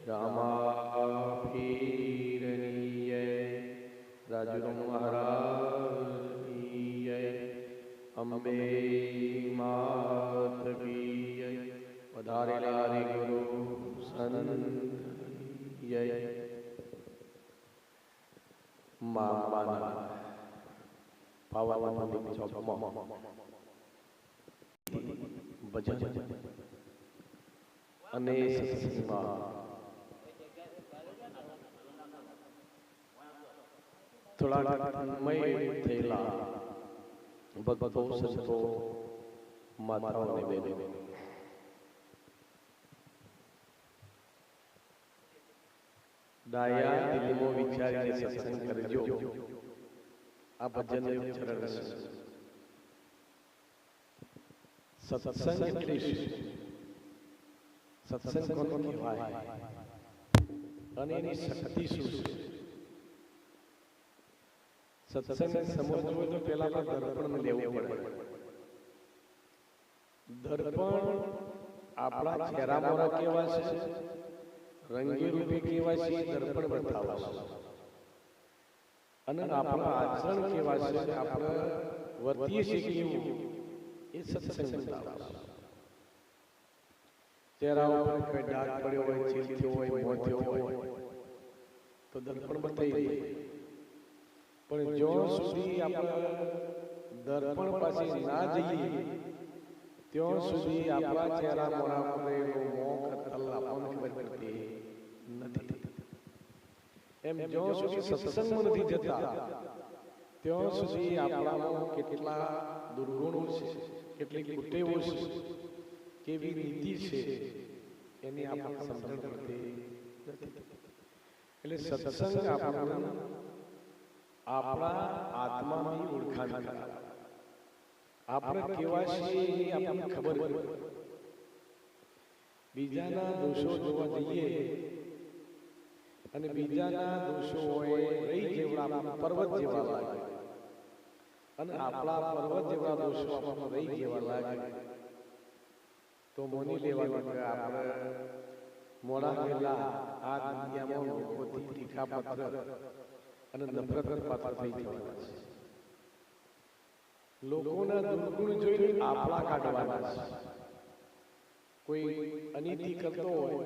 રામાપીરની જય, રાજુ મહારાજની જય, અંબે માત કી જય, વધારેલા રે ગુરુ સંત જય. માના પાવન મંદિર ચોકમાં ભજન અને સત્સંગમાં થોડા તન્મય થયેલા ભક્તો સંતો માતાઓને બહેનો દાયા દિલમાં વિચારીને સત્સંગ કરજો. આ ભજન ચરણ છે. સત્સંગ એટલે શું? સત્સંગ કોને કહેવાય અને એની શક્તિ શું છે? સત્સંગ સમજવું હોય તો પહેલા દર્પણ લેવું પડે. દર્પણ આપણા ચહેરા મોરા કેવા છે, રંગી રૂપે કેવા છે, દર્પણ બતાવે છે. અને આપણા આચરણ કેવા છે, આપણે વર્તીએ છીએ કેવું, એ સત્સંગ બતાવે છે. ચહેરા ઉપર કોઈ ડાઘ પડ્યો હોય, ચીલ થયો હોય, મોં થયો હોય તો દર્પણ બતાવી દે. પણ જો સુધી આપણે દર્પણ પાસે ના જઈએ ત્યાં સુધી આપણા ચહેરા મોઢા પર એનું મોં કતલ આપણને ખબર પડતી નથી. એમ જો સુધી સત્સંગમાં નથી જતા ત્યાં સુધી આપણામાં કેટલા દુર્ગુણો છે, કેટલી કુટેવો છે, કેવી નીતિ છે, એની આપણને સમજણ પડતી નથી. એટલે સત્સંગ આપણને આપણા આત્માની ઓળખાણ કરાવે. આપણે કેવા છીએ એની આપણને ખબર પડે. બીજાના દોષો જોવા જઈએ અને બીજાના દોષો હોય રહી જેવડા આપણા પર્વત જેવા લાગે અને આપણા પર્વત જેવા દોષો આપણને રહી જેવા લાગે તો મોની લેવાનું કે આપણે મોડા ગયેલા આ દુનિયામાં લોકોથી તીખા પત્ર અને નફરત પાત્ર થઈ જવાના છે. લોકોના દુર્ગુણ જોઈને આપણા કાઢવાના છે. કોઈ અનીતિ કરતો હોય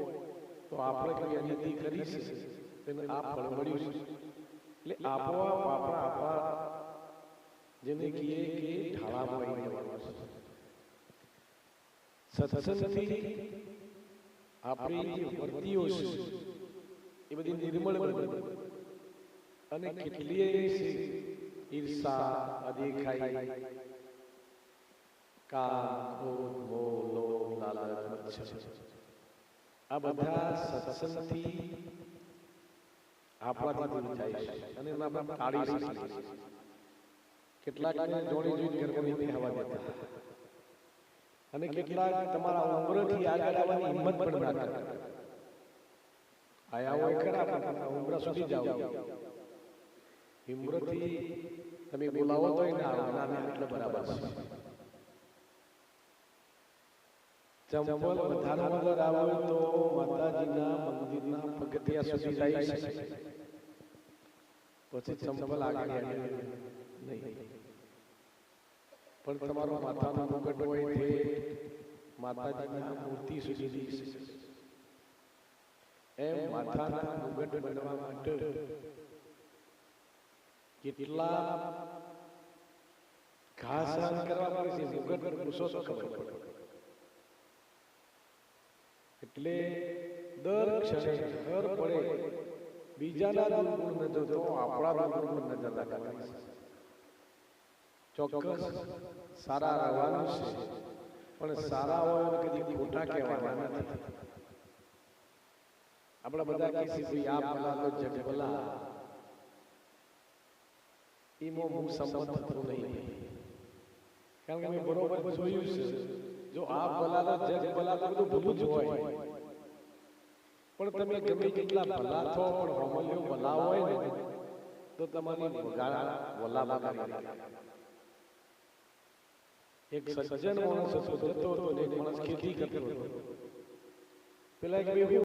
તો આપણે કોઈ અનીતિ કરી છે તેને આ ફળ મળ્યું છે. એટલે આપોઆપ આપણા જેને કહીએ કે ઢાળામાં આવી જવાનું છે. સત્સંગથી આપણી જે વર્તીઓ છે એ બધી નિર્મળ બને અને કેટલીય ઈર્ષા, અદેખાઈ, કામ, ક્રોધ, મોહ, લોભ, લાલચ, મત્સર આ બધા સત્સંગથી આપણાથી દૂર જાય છે અને એમાં આપણે ટાળી શકીએ. કેટલાકને જોડી જોઈ ઘરમાં નહીં હવા દેતા અને કેટલાક તમારા ઉંમરથી આગળ આવવાની હિંમત પણ ના કરે. આયા હોય ખરા પણ ઉંમર સુધી જાઓ, હિંમતથી તમે બોલાવો તો ના આવે એટલે બરાબર છે. ચંપલ વધારે વગર આવે તો માતાજીના મંદિરના પગથિયા સુધી જાય છે, પછી ચંપલ આગળ નહીં. પણ તમારો માથાનો મુકટ હોય તે માતાજીના મૂર્તિ સુધી જઈ શકે. એમ માથાના મુકટ બનવા માટે કેટલા ઘા સહન કરવા પડે છે, મુકટ પૂછો તો ખબર પડે. એટલે દર ક્ષણે હર પડે બીજાના દુર્ગુણ નજર તો આપણા દુર્ગુણ નજર રાખવાની છે. ચોક્કસ સારા રહેવાનું છે પણ સારા હોય કદી ખોટા કહેવાના નથી. આપણે બધા કહીએ છીએ આ ભલા તો જગ ભલા, એમાં હું સંમત થતો નહીં. કારણ કે મેં બરોબર જોયું છે, જો આ ભલા તો જગ ભલા તો બધું ભલું જ હોય. પણ તમે ગમે કેટલા ભલા થો પણ હોમલ્યો ભલા હોય ને તો તમારી વલા બગાડી. એક સજ્જન માણસ હતો, જતો હતો ને એક માણસ ખેતી કરતો હતો. પેલા એક